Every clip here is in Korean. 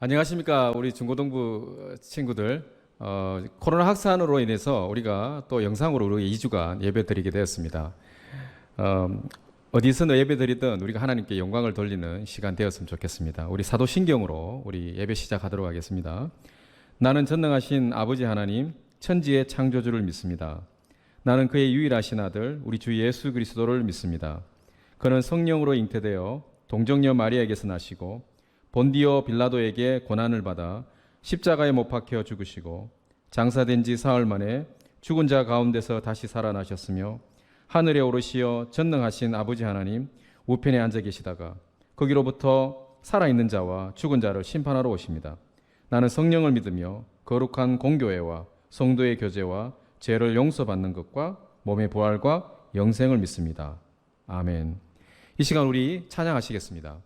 안녕하십니까 우리 중고등부 친구들. 코로나 확산으로 인해서 우리가 또 영상으로 우리 2주간 예배 드리게 되었습니다. 어디서 예배 드리든 우리가 하나님께 영광을 돌리는 시간 되었으면 좋겠습니다. 우리 사도신경으로 우리 예배 시작하도록 하겠습니다. 나는 전능하신 아버지 하나님 천지의 창조주를 믿습니다. 나는 그의 유일하신 아들 우리 주 예수 그리스도를 믿습니다. 그는 성령으로 잉태되어 동정녀 마리아에게서 나시고 본디오 빌라도에게 고난을 받아 십자가에 못 박혀 죽으시고 장사된 지 사흘 만에 죽은 자 가운데서 다시 살아나셨으며 하늘에 오르시어 전능하신 아버지 하나님 우편에 앉아 계시다가 거기로부터 살아있는 자와 죽은 자를 심판하러 오십니다. 나는 성령을 믿으며 거룩한 공교회와 성도의 교제와 죄를 용서받는 것과 몸의 부활과 영생을 믿습니다. 아멘. 이 시간 우리 찬양하시겠습니다.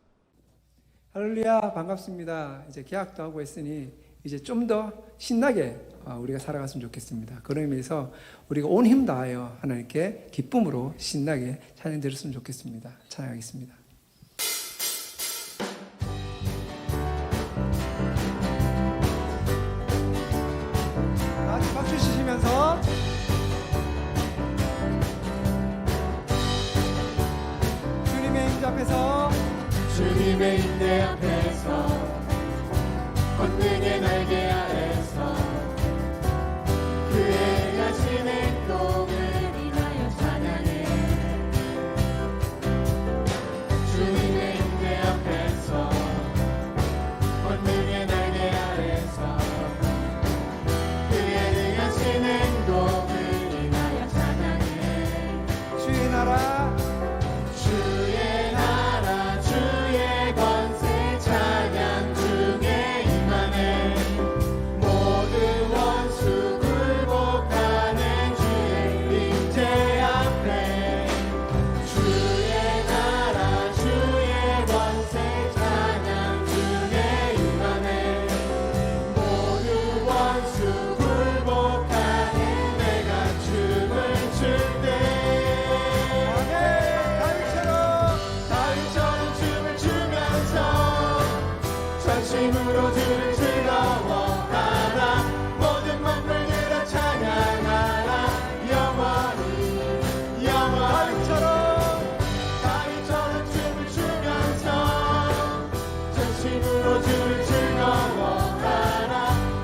할렐루야, 반갑습니다. 이제 개학도 하고 있으니 이제 좀 더 신나게 우리가 살아갔으면 좋겠습니다. 그런 의미에서 우리가 온 힘 다하여 하나님께 기쁨으로 신나게 찬양 드렸으면 좋겠습니다. 찬양하겠습니다. 박수 치시면서 주님의 임재 앞에서 주님의 임재 앞에서 권능의 날개 아래서 그의 행하신 행동을 인하여 찬양해. 주님의 임재 앞에서 권능의 날개 아래서 그의 행하신 행동을 인하여 찬양해. 주의 나라 힘으로 주를 즐거워하라. 모든 만물들아 찬양하라. 영원히 다윗처럼 춤을 추면서 전심으로 주를 즐거워하라.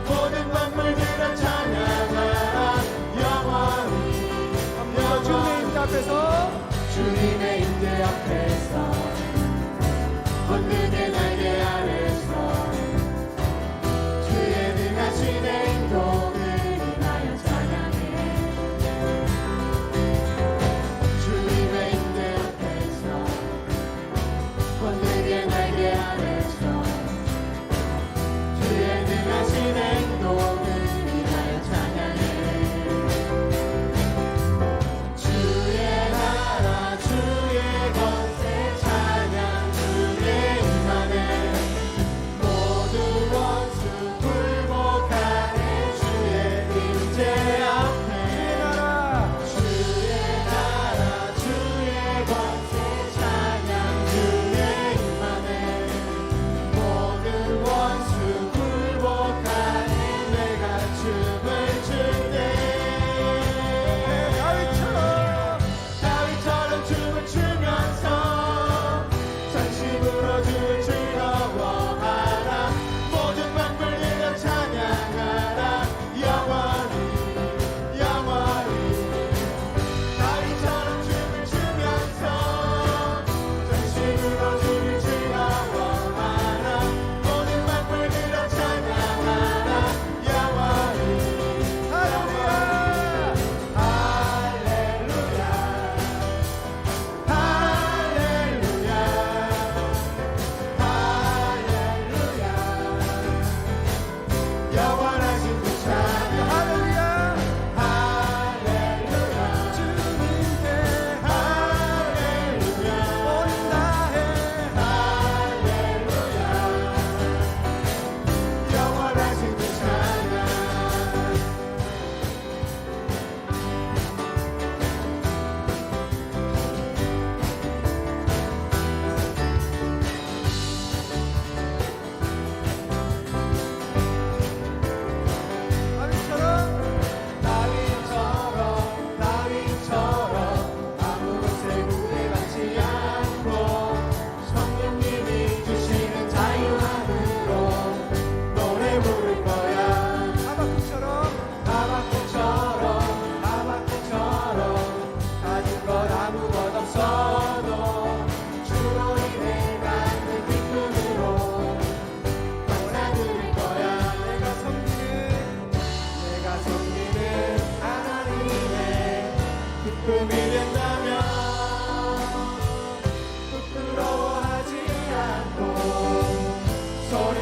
모든 만물들아 찬양하라. 주님의 임재 앞에서 권능의 날개 아래서 주의 행동을 인하여 찬양해. 주님의 임재 앞에서 권능의 날개 아래서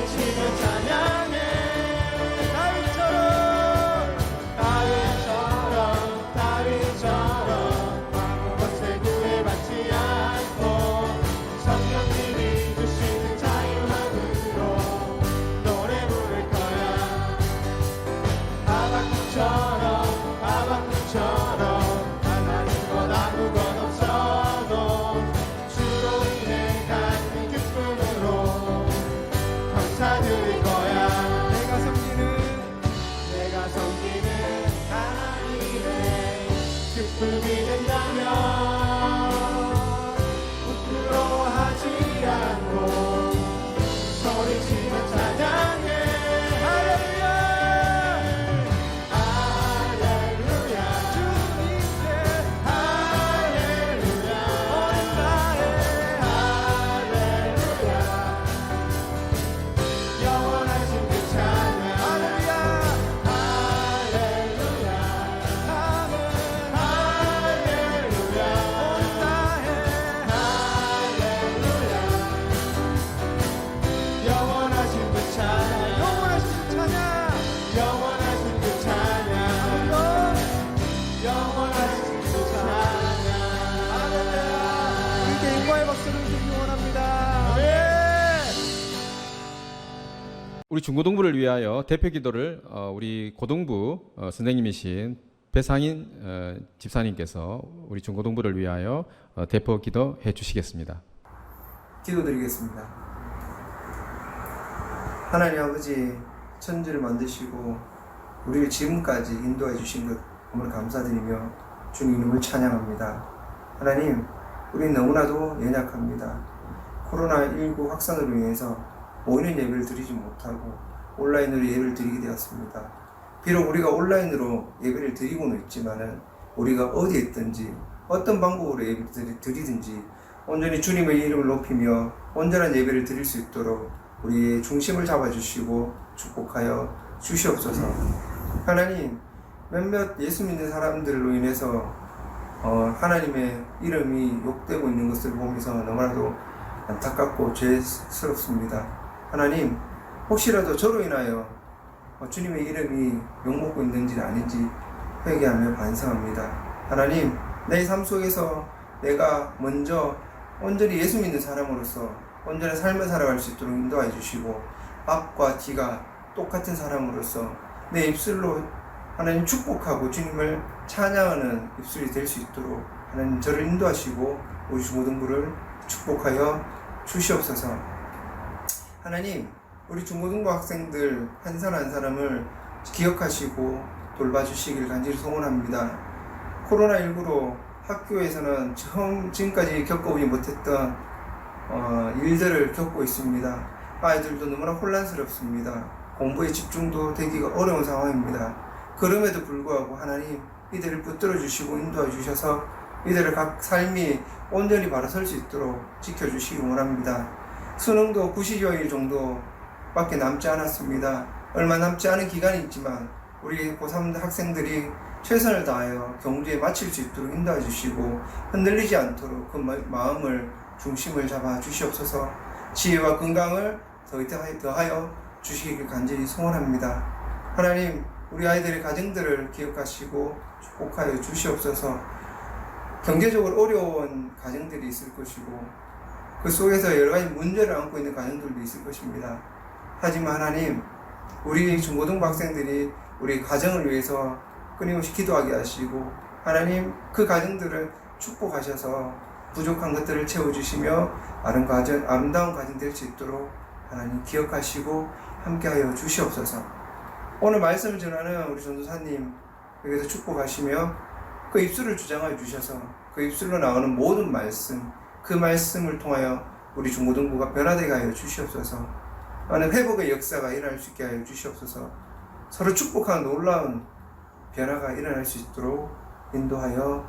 소리치며 찬양해 다윗처럼 아무것에 구애받지 않고 성령님이 주시는 자유함으로 노래 부를 거야. 하박국처럼 하나님 것 아무것 없어도 주로 인해 갖는 기쁨으로 감사드릴 거야. 내가 섬기는 하나님의 기쁨이 된다면 부끄러워하지 않고 소리치며 찬양해. 할렐루야 할렐루야 주님께 할렐루야 온 나의 할렐루야 영원하신 그 찬양. 할렐루야 할렐루야 나는 할렐루야 온 나의 할렐루야 영원하신 그 찬양. 영원하신 그 찬양. 영원하신 그 찬양. 함께 인과의 박수를 드리기 원합니다. 우리 중고등부를 위하여 대표 기도를 우리 고등부 선생님이신 배상인 집사님께서 우리 중고등부를 위하여 대표 기도해 주시겠습니다. 기도드리겠습니다. 하나님 아버지, 천지를 만드시고 우리를 지금까지 인도해 주신 것 너무 감사드리며 주님 이름을 찬양합니다. 하나님, 우리는 너무나도 연약합니다. 코로나19 확산으로 인해서 모이는 예배를 드리지 못하고 온라인으로 예배를 드리게 되었습니다. 비록 우리가 온라인으로 예배를 드리고는 있지만은 우리가 어디에 있든지 어떤 방법으로 예배를 드리든지 온전히 주님의 이름을 높이며 온전한 예배를 드릴 수 있도록 우리의 중심을 잡아주시고 축복하여 주시옵소서. 하나님, 몇몇 예수 믿는 사람들로 인해서 하나님의 이름이 욕되고 있는 것을 보면서 너무나도 안타깝고 죄스럽습니다. 하나님, 혹시라도 저로 인하여 주님의 이름이 욕먹고 있는지 아닌지 회개하며 반성합니다. 하나님, 내 삶 속에서 내가 먼저 온전히 예수 믿는 사람으로서 온전한 삶을 살아갈 수 있도록 인도해 주시고 앞과 뒤가 똑같은 사람으로서 내 입술로 하나님 축복하고 주님을 찬양하는 입술이 될 수 있도록 하나님 저를 인도하시고 우리 중고등부를 축복하여 주시옵소서. 하나님, 우리 중고등부 학생들 한 사람 한 사람을 기억하시고 돌봐주시길 간절히 소원합니다. 코로나19로 학교에서는 지금까지 겪어보지 못했던 일들을 겪고 있습니다. 아이들도 너무나 혼란스럽습니다. 공부에 집중도 되기가 어려운 상황입니다. 그럼에도 불구하고 하나님, 이들을 붙들어 주시고 인도해 주셔서 이들의 각 삶이 온전히 바로 설 수 있도록 지켜주시기 원합니다. 수능도 90여일 정도밖에 남지 않았습니다. 얼마 남지 않은 기간이 있지만 우리 고3 학생들이 최선을 다하여 경주에 마칠 수 있도록 인도해 주시고 흔들리지 않도록 그 마음을 중심을 잡아 주시옵소서. 지혜와 건강을 더하여 주시길 간절히 소원합니다. 하나님, 우리 아이들의 가정들을 기억하시고 축복하여 주시옵소서. 경제적으로 어려운 가정들이 있을 것이고 그 속에서 여러 가지 문제를 안고 있는 가정들도 있을 것입니다. 하지만 하나님, 우리 중고등부 학생들이 우리 가정을 위해서 끊임없이 기도하게 하시고 하나님, 그 가정들을 축복하셔서 부족한 것들을 채워주시며 아름다운 가정 될 수 있도록 하나님 기억하시고 함께하여 주시옵소서. 오늘 말씀을 전하는 우리 전도사님 여기서 축복하시며 그 입술을 주장하여 주셔서 그 입술로 나오는 모든 말씀, 그 말씀을 통하여 우리 중고등부가 변화되게 하여 주시옵소서. 하나님, 회복의 역사가 일어날 수 있게 하여 주시옵소서. 서로 축복하는 놀라운 변화가 일어날 수 있도록 인도하여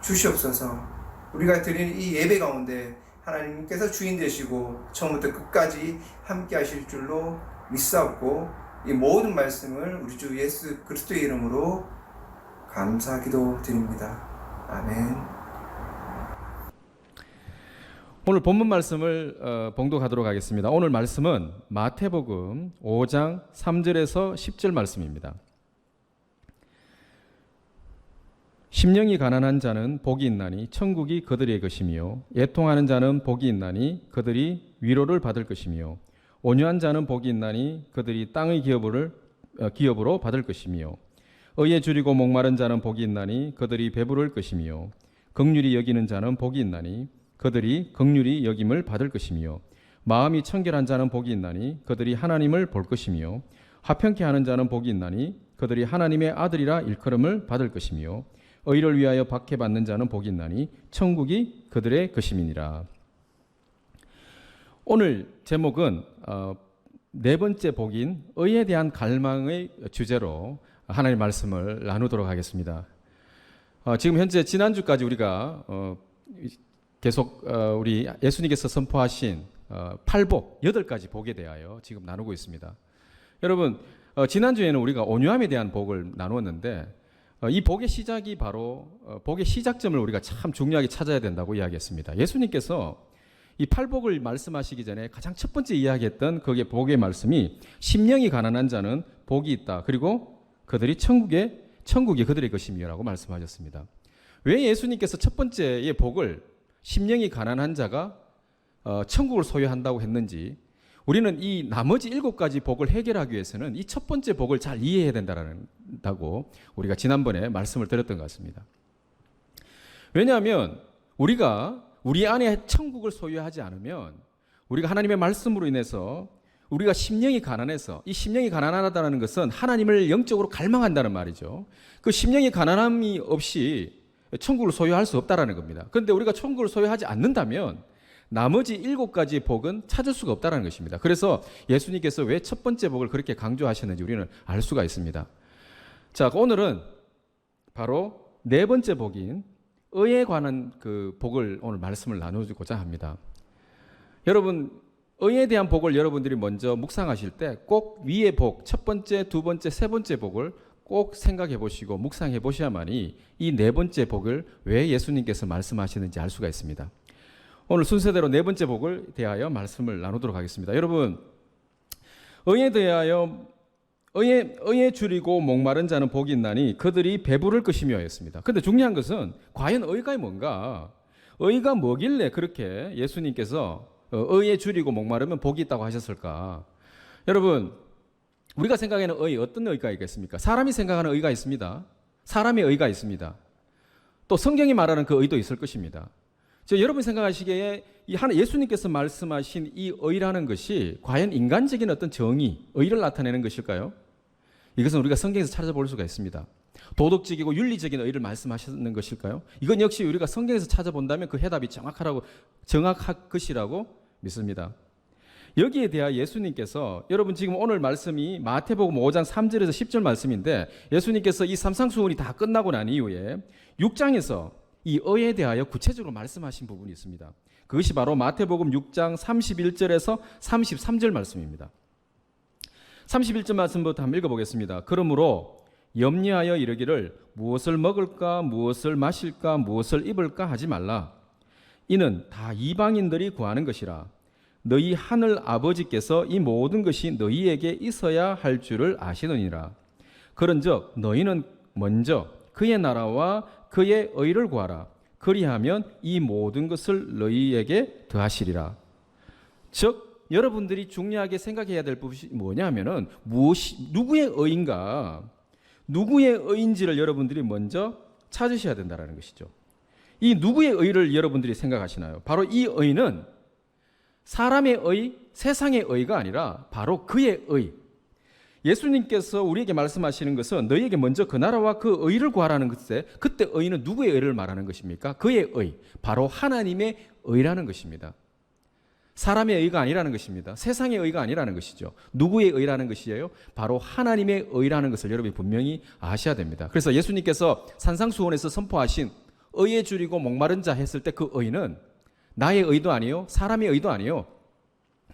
주시옵소서. 우리가 드리는 이 예배 가운데 하나님께서 주인 되시고 처음부터 끝까지 함께 하실 줄로 믿사옵고 이 모든 말씀을 우리 주 예수 그리스도의 이름으로 감사 기도 드립니다. 아멘. 오늘 본문 말씀을 봉독하도록 하겠습니다. 오늘 말씀은 마태복음 5장 3절에서 10절 말씀입니다. 심령이 가난한 자는 복이 있나니 천국이 그들의 것이며 애통하는 자는 복이 있나니 그들이 위로를 받을 것이며 온유한 자는 복이 있나니 그들이 땅의 기업으로 받을 것이며 의에 줄이고 목마른 자는 복이 있나니 그들이 배부를 것이며 긍휼히 여기는 자는 복이 있나니 그들이 긍휼히 여김을 받을 것이며 마음이 청결한 자는 복이 있나니 그들이 하나님을 볼 것이며 화평케 하는 자는 복이 있나니 그들이 하나님의 아들이라 일컬음을 받을 것이며 의를 위하여 박해받는 자는 복이 있나니 천국이 그들의 것임이니라. 오늘 제목은 네 번째 복인 의에 대한 갈망의 주제로 하나님의 말씀을 나누도록 하겠습니다. 지금 현재 지난주까지 우리가 계속 우리 예수님께서 선포하신 팔복 8가지 복에 대하여 지금 나누고 있습니다. 여러분, 지난주에는 우리가 온유함에 대한 복을 나누었는데 이 복의 시작이 바로 복의 시작점을 우리가 참 중요하게 찾아야 된다고 이야기했습니다. 예수님께서 이 팔복을 말씀하시기 전에 가장 첫 번째 이야기했던 그게 복의 말씀이 심령이 가난한 자는 복이 있다. 그리고 그들이 천국이 그들의 것이며라고 말씀하셨습니다. 왜 예수님께서 첫 번째의 복을 심령이 가난한 자가 천국을 소유한다고 했는지 우리는 이 나머지 7가지 복을 해결하기 위해서는 이 첫 번째 복을 잘 이해해야 된다고 우리가 지난번에 말씀을 드렸던 것 같습니다. 왜냐하면 우리가 우리 안에 천국을 소유하지 않으면 우리가 하나님의 말씀으로 인해서 우리가 심령이 가난해서 이 심령이 가난하다는 것은 하나님을 영적으로 갈망한다는 말이죠. 그 심령이 가난함이 없이 천국을 소유할 수 없다는 겁니다. 그런데 우리가 천국을 소유하지 않는다면 나머지 7가지 복은 찾을 수가 없다는 것입니다. 그래서 예수님께서 왜 첫 번째 복을 그렇게 강조하셨는지 우리는 알 수가 있습니다. 자, 오늘은 바로 네 번째 복인 의에 관한 그 복을 오늘 말씀을 나누고자 합니다. 여러분, 의에 대한 복을 여러분들이 먼저 묵상하실 때 꼭 위의 복, 첫 번째, 두 번째, 세 번째 복을 꼭 생각해 보시고 묵상해 보셔야만이 이 네 번째 복을 왜 예수님께서 말씀하시는지 알 수가 있습니다. 오늘 순서대로 네 번째 복을 대하여 말씀을 나누도록 하겠습니다. 여러분, 의에 줄이고 목마른 자는 복이 있나니 그들이 배부를 것이며 였습니다. 그런데 중요한 것은 과연 의가 뭔가? 의가 뭐길래 그렇게 예수님께서 의에 줄이고 목마르면 복이 있다고 하셨을까? 여러분, 우리가 생각하는 의, 어떤 의가 있겠습니까? 사람이 생각하는 의가 있습니다. 사람의 의가 있습니다. 또 성경이 말하는 그 의도 있을 것입니다. 여러분이 생각하시기에 예수님께서 말씀하신 이 의라는 것이 과연 인간적인 어떤 정의, 의를 나타내는 것일까요? 이것은 우리가 성경에서 찾아볼 수가 있습니다. 도덕적이고 윤리적인 의를 말씀하시는 것일까요? 이건 역시 우리가 성경에서 찾아본다면 그 해답이 정확할 것이라고 믿습니다. 여기에 대하여 예수님께서 여러분 지금 오늘 말씀이 마태복음 5장 3절에서 10절 말씀인데 예수님께서 이 삼상수훈이 다 끝나고 난 이후에 6장에서 이 의에 대하여 구체적으로 말씀하신 부분이 있습니다. 그것이 바로 마태복음 6장 31절에서 33절 말씀입니다. 31절 말씀부터 한번 읽어보겠습니다. 그러므로 염려하여 이르기를 무엇을 먹을까 무엇을 마실까 무엇을 입을까 하지 말라. 이는 다 이방인들이 구하는 것이라. 너희 하늘 아버지께서 이 모든 것이 너희에게 있어야 할 줄을 아시느니라. 그런즉 너희는 먼저 그의 나라와 그의 의를 구하라. 그리하면 이 모든 것을 너희에게 더하시리라. 즉 여러분들이 중요하게 생각해야 될 것이 뭐냐면은 누구의 의인가, 누구의 의인지를 여러분들이 먼저 찾으셔야 된다는 것이죠. 이 누구의 의를 여러분들이 생각하시나요? 바로 이 의는 사람의 의, 세상의 의가 아니라 바로 그의 의. 예수님께서 우리에게 말씀하시는 것은 너희에게 먼저 그 나라와 그 의를 구하라는 것에 그때 의는 누구의 의를 말하는 것입니까? 그의 의, 바로 하나님의 의라는 것입니다. 사람의 의가 아니라는 것입니다. 세상의 의가 아니라는 것이죠. 누구의 의라는 것이에요? 바로 하나님의 의라는 것을 여러분이 분명히 아셔야 됩니다. 그래서 예수님께서 산상수훈에서 선포하신 의에 줄이고 목마른 자 했을 때 그 의는 나의 의도 아니요, 사람의 의도 아니요,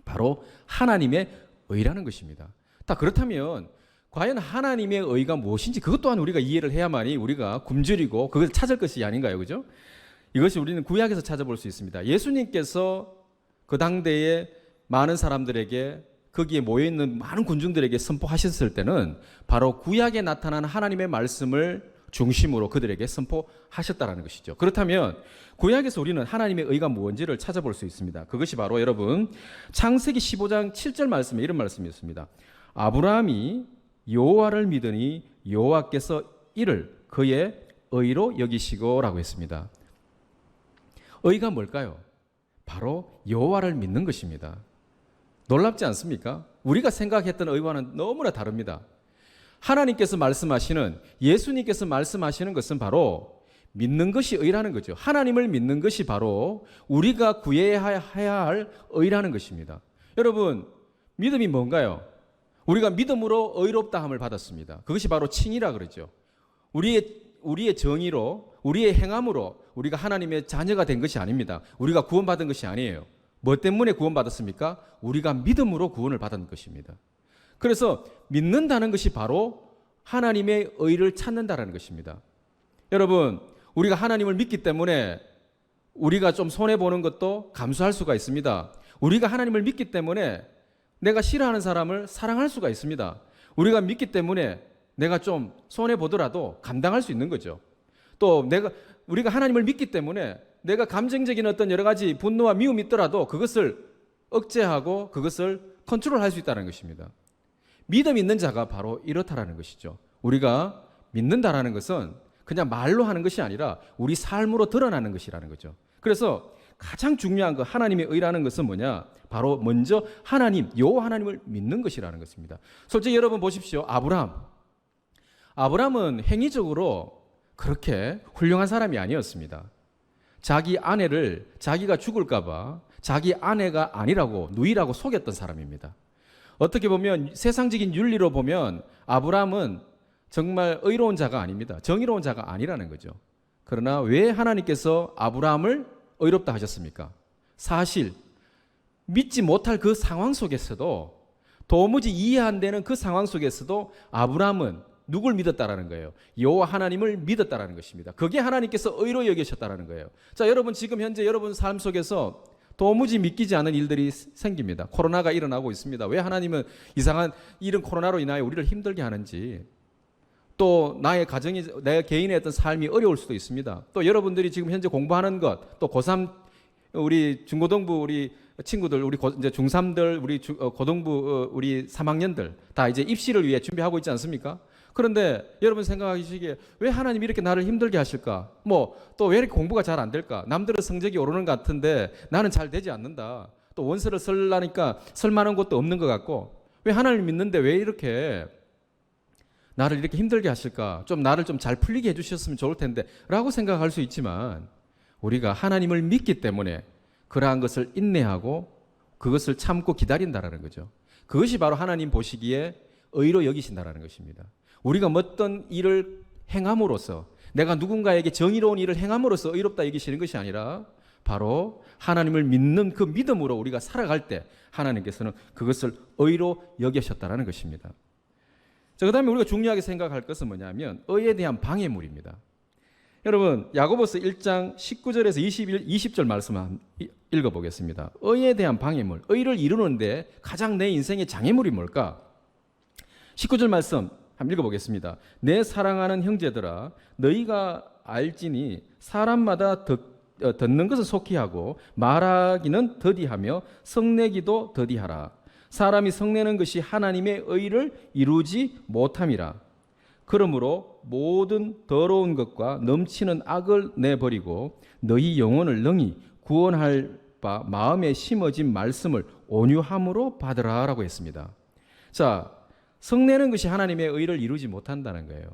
바로 하나님의 의라는 것입니다. 다 그렇다면 과연 하나님의 의가 무엇인지 그것 또한 우리가 이해를 해야만이 우리가 굶주리고 그것을 찾을 것이 아닌가요? 그죠? 이것이 우리는 구약에서 찾아볼 수 있습니다. 예수님께서 그 당대에 많은 사람들에게 거기에 모여있는 많은 군중들에게 선포하셨을 때는 바로 구약에 나타난 하나님의 말씀을 중심으로 그들에게 선포하셨다는 것이죠. 그렇다면 구약에서 우리는 하나님의 의가 무엇인지를 찾아볼 수 있습니다. 그것이 바로 여러분 창세기 15장 7절 말씀에 이런 말씀이 있습니다. 아브라함이 여호와를 믿으니 여호와께서 이를 그의 의로 여기시고라고 했습니다. 의가 뭘까요? 바로 여호와를 믿는 것입니다. 놀랍지 않습니까? 우리가 생각했던 의와는 너무나 다릅니다. 하나님께서 말씀하시는, 예수님께서 말씀하시는 것은 바로 믿는 것이 의라는 거죠. 하나님을 믿는 것이 바로 우리가 구해야 할 의라는 것입니다. 여러분, 믿음이 뭔가요? 우리가 믿음으로 의롭다함을 받았습니다. 그것이 바로 칭의라 그러죠. 우리의 정의로, 우리의 행함으로 우리가 하나님의 자녀가 된 것이 아닙니다. 우리가 구원받은 것이 아니에요. 뭐 때문에 구원받았습니까? 우리가 믿음으로 구원을 받은 것입니다. 그래서 믿는다는 것이 바로 하나님의 의를 찾는다는 것입니다. 여러분, 우리가 하나님을 믿기 때문에 우리가 좀 손해보는 것도 감수할 수가 있습니다. 우리가 하나님을 믿기 때문에 내가 싫어하는 사람을 사랑할 수가 있습니다. 우리가 믿기 때문에 내가 좀 손해보더라도 감당할 수 있는 거죠. 또 우리가 하나님을 믿기 때문에 내가 감정적인 어떤 여러 가지 분노와 미움이 있더라도 그것을 억제하고 그것을 컨트롤할 수 있다는 것입니다. 믿음 있는 자가 바로 이렇다라는 것이죠. 우리가 믿는다라는 것은 그냥 말로 하는 것이 아니라 우리 삶으로 드러나는 것이라는 거죠. 그래서 가장 중요한 거 하나님의 의라는 것은 뭐냐? 바로 먼저 하나님, 여호와 하나님을 믿는 것이라는 것입니다. 솔직히 여러분 보십시오. 아브라함은 행위적으로 그렇게 훌륭한 사람이 아니었습니다. 자기 아내를 자기가 죽을까 봐 자기 아내가 아니라고 누이라고 속였던 사람입니다. 어떻게 보면 세상적인 윤리로 보면 아브라함은 정말 의로운 자가 아닙니다. 정의로운 자가 아니라는 거죠. 그러나 왜 하나님께서 아브라함을 의롭다 하셨습니까? 사실 믿지 못할 그 상황 속에서도 도무지 이해 안 되는 그 상황 속에서도 아브라함은 누굴 믿었다라는 거예요? 여호와 하나님을 믿었다라는 것입니다. 그게 하나님께서 의로 여기셨다라는 거예요. 자, 여러분 지금 현재 여러분 삶 속에서 도무지 믿기지 않은 일들이 생깁니다. 코로나가 일어나고 있습니다. 왜 하나님은 이상한 이런 코로나로 인하여 우리를 힘들게 하는지, 또 나의 가정이, 내 개인의 어떤 삶이 어려울 수도 있습니다. 또 여러분들이 지금 현재 공부하는 것, 또 고3 우리 중고등부 우리 친구들, 우리 이제 중3들, 우리 고등부 우리 3학년들 다 이제 입시를 위해 준비하고 있지 않습니까? 그런데 여러분 생각하시기에 왜 하나님이 이렇게 나를 힘들게 하실까? 뭐 또 왜 이렇게 공부가 잘 안 될까? 남들은 성적이 오르는 것 같은데 나는 잘 되지 않는다. 또 원서를 쓰려니까 쓸 만한 것도 없는 것 같고, 왜 하나님을 믿는데 왜 이렇게 나를 이렇게 힘들게 하실까? 좀 나를 좀 잘 풀리게 해주셨으면 좋을 텐데 라고 생각할 수 있지만, 우리가 하나님을 믿기 때문에 그러한 것을 인내하고 그것을 참고 기다린다라는 거죠. 그것이 바로 하나님 보시기에 의로 여기신다라는 것입니다. 우리가 어떤 일을 행함으로써, 내가 누군가에게 정의로운 일을 행함으로써 의롭다 여기시는 것이 아니라 바로 하나님을 믿는 그 믿음으로 우리가 살아갈 때 하나님께서는 그것을 의로 여기셨다라는 것입니다. 자, 그 다음에 우리가 중요하게 생각할 것은 뭐냐면 의에 대한 방해물입니다. 여러분, 야고보서 1장 19절에서 20절 말씀 한번 읽어보겠습니다. 의에 대한 방해물, 의를 이루는데 가장 내 인생의 장애물이 뭘까? 19절 말씀 한번 읽어보겠습니다. 내 사랑하는 형제들아, 너희가 알지니 사람마다 듣는 것은 속히 하고 말하기는 더디하며 성내기도 더디하라. 사람이 성내는 것이 하나님의 의를 이루지 못함이라. 그러므로 모든 더러운 것과 넘치는 악을 내버리고 너희 영혼을 능히 구원할 바 마음에 심어진 말씀을 온유함으로 받으라라고 했습니다. 자, 성내는 것이 하나님의 의를 이루지 못한다는 거예요.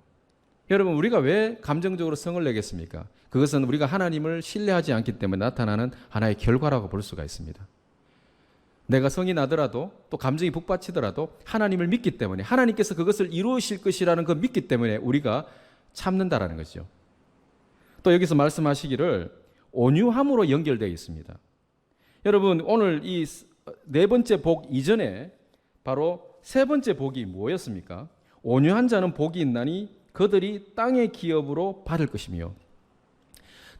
여러분, 우리가 왜 감정적으로 성을 내겠습니까? 그것은 우리가 하나님을 신뢰하지 않기 때문에 나타나는 하나의 결과라고 볼 수가 있습니다. 내가 성이 나더라도 또 감정이 북받치더라도 하나님을 믿기 때문에, 하나님께서 그것을 이루실 것이라는 그 믿기 때문에 우리가 참는다라는 거죠. 또 여기서 말씀하시기를 온유함으로 연결되어 있습니다. 여러분, 오늘 이 네 번째 복 이전에 바로 세 번째 복이 뭐였습니까? 온유한 자는 복이 있나니 그들이 땅의 기업으로 받을 것이며,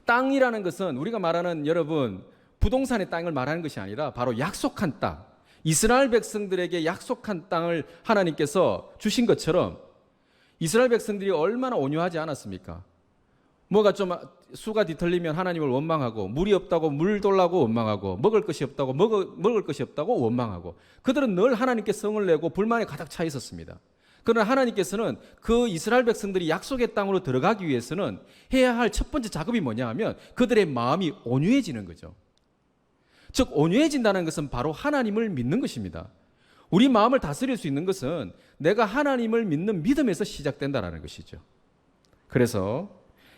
땅이라는 것은 우리가 말하는 여러분 부동산의 땅을 말하는 것이 아니라 바로 약속한 땅, 이스라엘 백성들에게 약속한 땅을 하나님께서 주신 것처럼 이스라엘 백성들이 얼마나 온유하지 않았습니까? 뭐가 좀 수가 뒤틀리면 하나님을 원망하고, 물이 없다고 물 돌라고 원망하고, 먹을 것이 없다고 먹을 것이 없다고 원망하고, 그들은 늘 하나님께 성을 내고 불만에 가득 차 있었습니다. 그러나 하나님께서는 그 이스라엘 백성들이 약속의 땅으로 들어가기 위해서는 해야 할 첫 번째 작업이 뭐냐 하면 그들의 마음이 온유해지는 거죠. 즉 온유해진다는 것은 바로 하나님을 믿는 것입니다. 우리 마음을 다스릴 수 있는 것은 내가 하나님을 믿는 믿음에서 시작된다는 것이죠. 그래서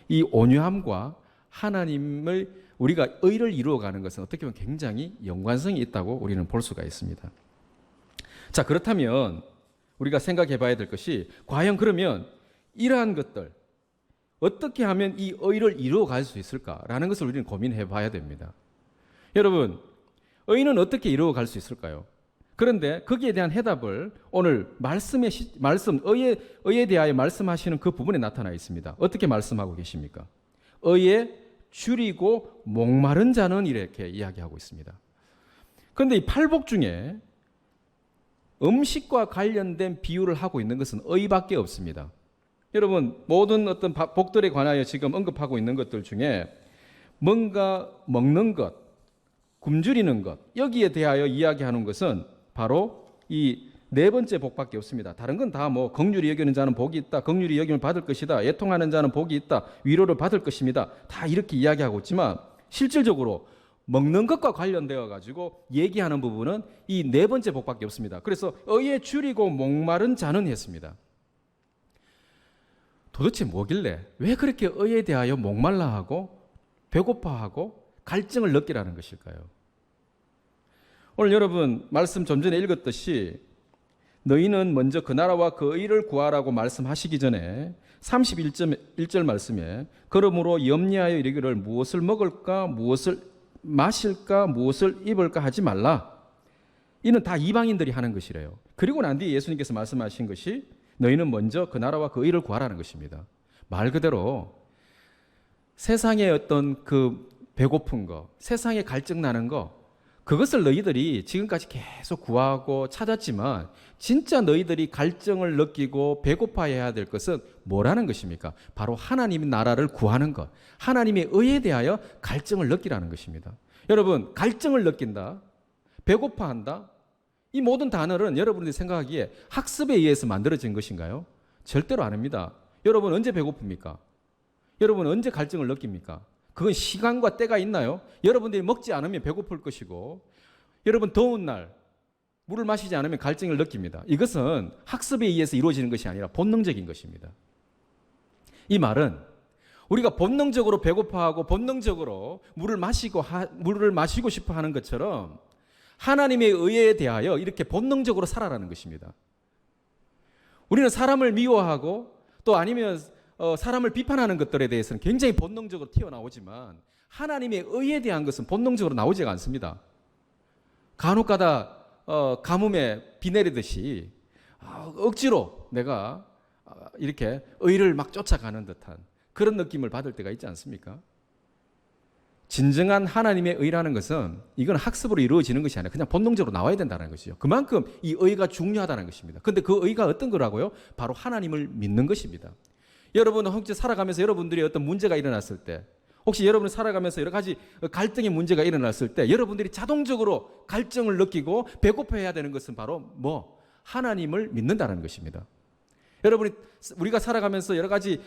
이 온유함과 하나님을 우리가 의를 이루어가는 것은 어떻게 보면 굉장히 연관성이 있다고 우리는 볼 수가 있습니다. 자, 그렇다면 우리가 생각해 봐야 될 것이 과연 그러면 이러한 것들 어떻게 하면 이 의를 이루어갈 수 있을까라는 것을 우리는 고민해 봐야 됩니다. 여러분, 의는 어떻게 이루어갈 수 있을까요? 그런데 거기에 대한 해답을 오늘 의에 대하여 말씀하시는 그 부분에 나타나 있습니다. 어떻게 말씀하고 계십니까? 의에 줄이고 목마른 자는 이렇게 이야기하고 있습니다. 그런데 이 팔복 중에 음식과 관련된 비유를 하고 있는 것은 의밖에 없습니다. 여러분, 모든 어떤 복들에 관하여 지금 언급하고 있는 것들 중에 뭔가 먹는 것, 굶주리는 것, 여기에 대하여 이야기하는 것은 바로 이 네 번째 복밖에 없습니다. 다른 건 다 뭐 긍휼히 여기는 자는 복이 있다, 긍휼히 여김을 받을 것이다, 애통하는 자는 복이 있다, 위로를 받을 것입니다. 다 이렇게 이야기하고 있지만 실질적으로 먹는 것과 관련되어 가지고 얘기하는 부분은 이 네 번째 복밖에 없습니다. 그래서 의에 줄이고 목마른 자는 했습니다. 도대체 뭐길래 왜 그렇게 의에 대하여 목말라하고 배고파하고 갈증을 느끼라는 것일까요? 오늘 여러분 말씀 좀 전에 읽었듯이 너희는 먼저 그 나라와 그 의를 구하라고 말씀하시기 전에 31절 말씀에 그러므로 염려하여 이르기를 무엇을 먹을까 무엇을 마실까 무엇을 입을까 하지 말라. 이는 다 이방인들이 하는 것이래요. 그리고 난 뒤에 예수님께서 말씀하신 것이 너희는 먼저 그 나라와 그 의를 구하라는 것입니다. 말 그대로 세상의 어떤 그 배고픈 거, 세상에 갈증 나는 거, 그것을 너희들이 지금까지 계속 구하고 찾았지만 진짜 너희들이 갈증을 느끼고 배고파해야 될 것은 뭐라는 것입니까? 바로 하나님의 나라를 구하는 것, 하나님의 의에 대하여 갈증을 느끼라는 것입니다. 여러분, 갈증을 느낀다, 배고파한다, 이 모든 단어는 여러분들이 생각하기에 학습에 의해서 만들어진 것인가요? 절대로 아닙니다. 여러분 언제 배고픕니까? 여러분 언제 갈증을 느낍니까? 그건 시간과 때가 있나요? 여러분들이 먹지 않으면 배고플 것이고, 여러분 더운 날 물을 마시지 않으면 갈증을 느낍니다. 이것은 학습에 의해서 이루어지는 것이 아니라 본능적인 것입니다. 이 말은 우리가 본능적으로 배고파하고 본능적으로 물을 마시고 싶어 하는 것처럼 하나님의 의에 대하여 이렇게 본능적으로 살아라는 것입니다. 우리는 사람을 미워하고 또 아니면 사람을 비판하는 것들에 대해서는 굉장히 본능적으로 튀어나오지만 하나님의 의에 대한 것은 본능적으로 나오지가 않습니다. 간혹가다 가뭄에 비 내리듯이 억지로 내가 이렇게 의를 막 쫓아가는 듯한 그런 느낌을 받을 때가 있지 않습니까? 진정한 하나님의 의라는 것은 이건 학습으로 이루어지는 것이 아니라 그냥 본능적으로 나와야 된다는 것이죠. 그만큼 이 의가 중요하다는 것입니다. 그런데 그 의가 어떤 거라고요? 바로 하나님을 믿는 것입니다. 여러분은 혹시 살아가면서 여러분들이 어떤 문제가 일어났을 때, 혹시 여러분이 살아가면서 여러 가지 갈등의 문제가 일어났을 때 여러분들이 자동적으로 갈증을 느끼고 배고파해야 되는 것은 바로 하나님을 믿는다는 것입니다. 여러분이 우리가 살아가면서 여러 가지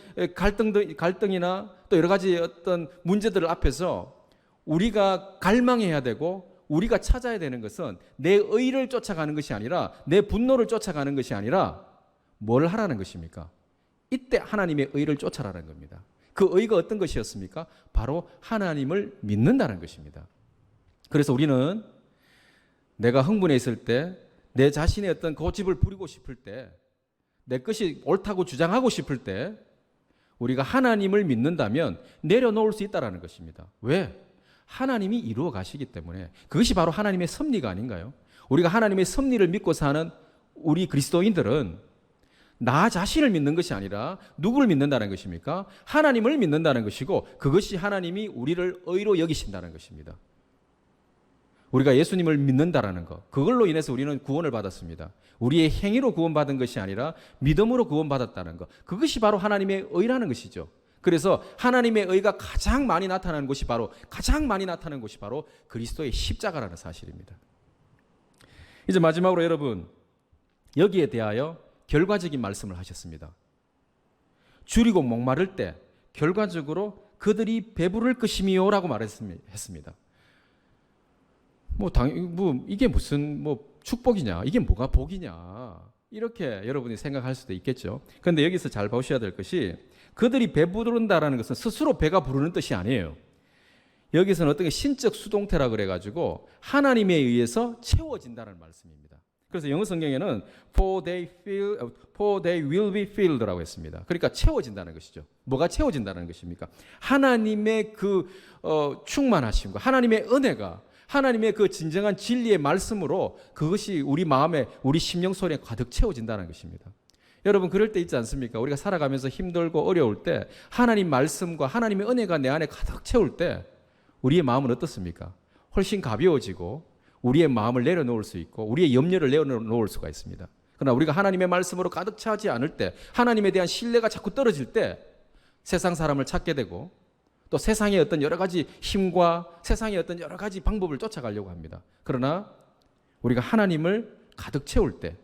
갈등이나 또 여러 가지 어떤 문제들 앞에서 우리가 갈망해야 되고 우리가 찾아야 되는 것은 내 의를 쫓아가는 것이 아니라 내 분노를 쫓아가는 것이 아니라 뭘 하라는 것입니까? 이때 하나님의 의를 쫓아라는 겁니다. 그 의가 어떤 것이었습니까? 바로 하나님을 믿는다는 것입니다. 그래서 우리는 내가 흥분해 있을 때, 내 자신의 어떤 고집을 부리고 싶을 때, 내 것이 옳다고 주장하고 싶을 때 우리가 하나님을 믿는다면 내려놓을 수 있다는 것입니다. 왜? 하나님이 이루어 가시기 때문에. 그것이 바로 하나님의 섭리가 아닌가요? 우리가 하나님의 섭리를 믿고 사는 우리 그리스도인들은 나 자신을 믿는 것이 아니라 누구를 믿는다는 것입니까? 하나님을 믿는다는 것이고 그것이 하나님이 우리를 의로 여기신다는 것입니다. 우리가 예수님을 믿는다라는 것, 그걸로 인해서 우리는 구원을 받았습니다. 우리의 행위로 구원받은 것이 아니라 믿음으로 구원받았다는 것, 그것이 바로 하나님의 의라는 것이죠. 그래서 하나님의 의가 가장 많이 나타나는 곳이 바로 그리스도의 십자가라는 사실입니다. 이제 마지막으로 여러분, 여기에 대하여 결과적인 말씀을 하셨습니다. 줄이고 목마를 때 결과적으로 그들이 배부를 것이미요라고 말했습니다. 이게 무슨 축복이냐? 이게 뭐가 복이냐? 이렇게 여러분이 생각할 수도 있겠죠. 그런데 여기서 잘 보셔야 될 것이 그들이 배부른다라는 것은 스스로 배가 부르는 뜻이 아니에요. 여기서는 어떤 게 신적 수동태라 그래가지고 하나님에 의해서 채워진다는 말씀입니다. 그래서 영어 성경에는 for they will be filled라고 했습니다. 그러니까 채워진다는 것이죠. 뭐가 채워진다는 것입니까? 하나님의 그 충만하심과 하나님의 은혜가 하나님의 그 진정한 진리의 말씀으로 그것이 우리 마음에 우리 심령 속에 가득 채워진다는 것입니다. 여러분 그럴 때 있지 않습니까? 우리가 살아가면서 힘들고 어려울 때 하나님 말씀과 하나님의 은혜가 내 안에 가득 채울 때 우리의 마음은 어떻습니까? 훨씬 가벼워지고 우리의 마음을 내려놓을 수 있고 우리의 염려를 내려놓을 수가 있습니다. 그러나 우리가 하나님의 말씀으로 가득 차지 않을 때 하나님에 대한 신뢰가 자꾸 떨어질 때 세상 사람을 찾게 되고 또 세상의 어떤 여러 가지 힘과 세상의 어떤 여러 가지 방법을 쫓아가려고 합니다. 그러나 우리가 하나님을 가득 채울 때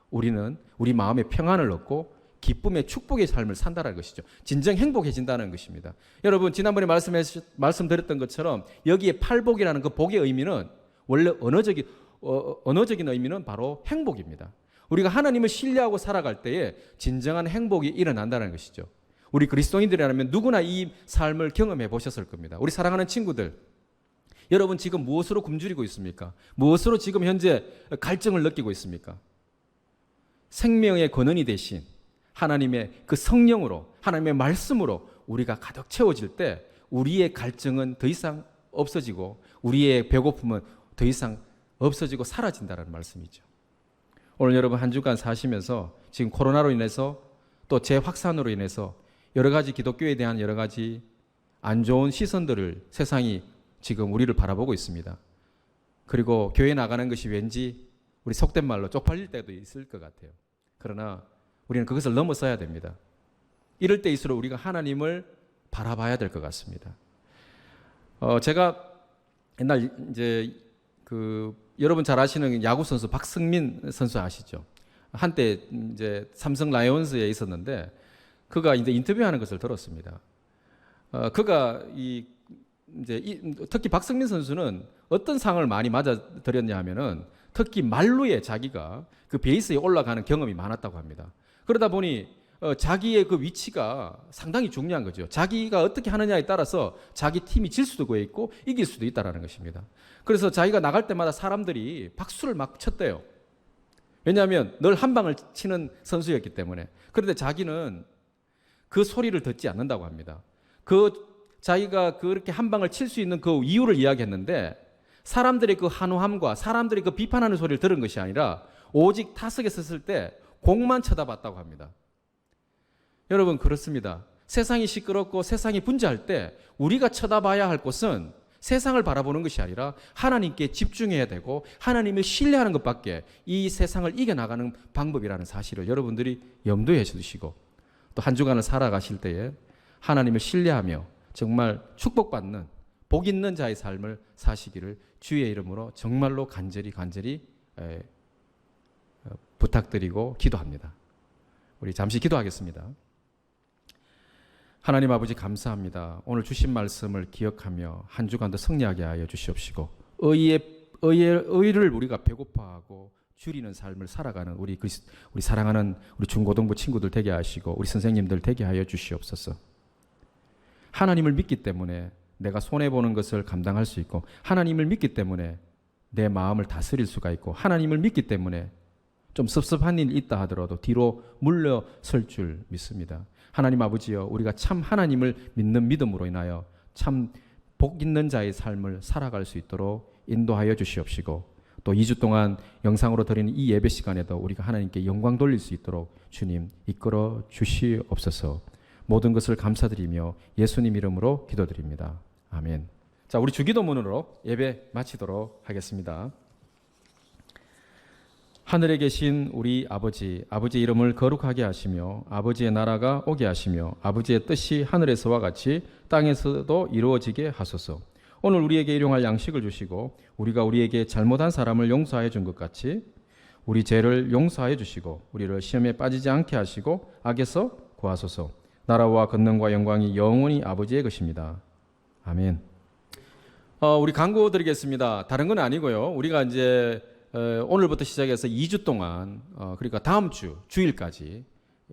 우리는 우리 마음의 평안을 얻고 기쁨의 축복의 삶을 산다는 것이죠. 진정 행복해진다는 것입니다. 여러분 지난번에 말씀드렸던 것처럼 여기에 팔복이라는 그 복의 의미는 원래 언어적인 의미는 바로 행복입니다. 우리가 하나님을 신뢰하고 살아갈 때에 진정한 행복이 일어난다는 것이죠. 우리 그리스도인들이라면 누구나 이 삶을 경험해 보셨을 겁니다. 우리 사랑하는 친구들, 여러분 지금 무엇으로 굶주리고 있습니까? 무엇으로 지금 현재 갈증을 느끼고 있습니까? 생명의 근원이 되신 하나님의 그 성령으로 하나님의 말씀으로 우리가 가득 채워질 때 우리의 갈증은 더 이상 없어지고 우리의 배고픔은 더 이상 없어지고 사라진다는 말씀이죠. 오늘 여러분 한 주간 사시면서 지금 코로나로 인해서 또 재확산으로 인해서 여러 가지 기독교에 대한 여러 가지 안 좋은 시선들을 세상이 지금 우리를 바라보고 있습니다. 그리고 교회 나가는 것이 왠지 우리 속된 말로 쪽팔릴 때도 있을 것 같아요. 그러나 우리는 그것을 넘어서야 됩니다. 이럴 때일수록 우리가 하나님을 바라봐야 될 것 같습니다. 제가 옛날 이제 여러분 잘 아시는 야구 선수 박승민 선수 아시죠? 한때 이제 삼성 라이온즈에 있었는데 그가 이제 인터뷰하는 것을 들었습니다. 그가 특히 박승민 선수는 어떤 상을 많이 맞아들였냐 하면은 특히 말루에 자기가 그 베이스에 올라가는 경험이 많았다고 합니다. 그러다 보니 자기의 그 위치가 상당히 중요한 거죠. 자기가 어떻게 하느냐에 따라서 자기 팀이 질 수도 있고 이길 수도 있다는 것입니다. 그래서 자기가 나갈 때마다 사람들이 박수를 막 쳤대요. 왜냐하면 늘 한 방을 치는 선수였기 때문에. 그런데 자기는 그 소리를 듣지 않는다고 합니다. 자기가 그렇게 한 방을 칠 수 있는 그 이유를 이야기했는데 사람들의 그 한호함과 사람들이 그 비판하는 소리를 들은 것이 아니라 오직 타석에 섰을 때 공만 쳐다봤다고 합니다. 여러분 그렇습니다. 세상이 시끄럽고 세상이 분주할 때 우리가 쳐다봐야 할 곳은 세상을 바라보는 것이 아니라 하나님께 집중해야 되고 하나님을 신뢰하는 것밖에 이 세상을 이겨나가는 방법이라는 사실을 여러분들이 염두에 두시고 또 한 주간을 살아가실 때에 하나님을 신뢰하며 정말 축복받는 복 있는 자의 삶을 사시기를 주의 이름으로 정말로 간절히 부탁드리고 기도합니다. 우리 잠시 기도하겠습니다. 하나님 아버지 감사합니다. 오늘 주신 말씀을 기억하며 한 주간도 승리하게 하여 주시옵시고 의를 우리가 배고파하고 줄이는 삶을 살아가는 우리 사랑하는 우리 중고등부 친구들 되게 하시고 우리 선생님들 되게 하여 주시옵소서. 하나님을 믿기 때문에 내가 손해보는 것을 감당할 수 있고 하나님을 믿기 때문에 내 마음을 다스릴 수가 있고 하나님을 믿기 때문에 좀 섭섭한 일 있다 하더라도 뒤로 물러설 줄 믿습니다. 하나님 아버지여 우리가 참 하나님을 믿는 믿음으로 인하여 참 복 있는 자의 삶을 살아갈 수 있도록 인도하여 주시옵시고 또 2주 동안 영상으로 드리는 이 예배 시간에도 우리가 하나님께 영광 돌릴 수 있도록 주님 이끌어 주시옵소서. 모든 것을 감사드리며 예수님 이름으로 기도드립니다. 아멘. 자, 우리 주기도문으로 예배 마치도록 하겠습니다. 하늘에 계신 우리 아버지, 아버지의 이름을 거룩하게 하시며 아버지의 나라가 오게 하시며 아버지의 뜻이 하늘에서와 같이 땅에서도 이루어지게 하소서. 오늘 우리에게 일용할 양식을 주시고 우리가 우리에게 잘못한 사람을 용서하여 준 것 같이 우리 죄를 용서하여 주시고 우리를 시험에 빠지지 않게 하시고 악에서 구하소서. 나라와 권능과 영광이 영원히 아버지의 것입니다. 아멘. 우리 광고 드리겠습니다. 다른 건 아니고요. 우리가 이제 오늘부터 시작해서 2주 동안 그러니까 다음 주 주일까지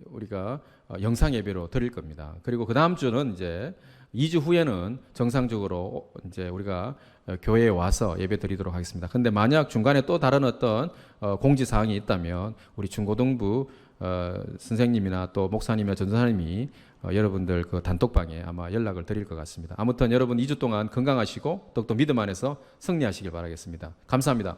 우리가 영상 예배로 드릴 겁니다. 그리고 그 다음 주는 이제 2주 후에는 정상적으로 이제 우리가 교회에 와서 예배 드리도록 하겠습니다. 근데 만약 중간에 또 다른 어떤 공지 사항이 있다면 우리 중고등부 선생님이나 또 목사님이나 전도사님이 여러분들 그 단톡방에 아마 연락을 드릴 것 같습니다. 아무튼 여러분 2주 동안 건강하시고 또 믿음 안에서 승리하시길 바라겠습니다. 감사합니다.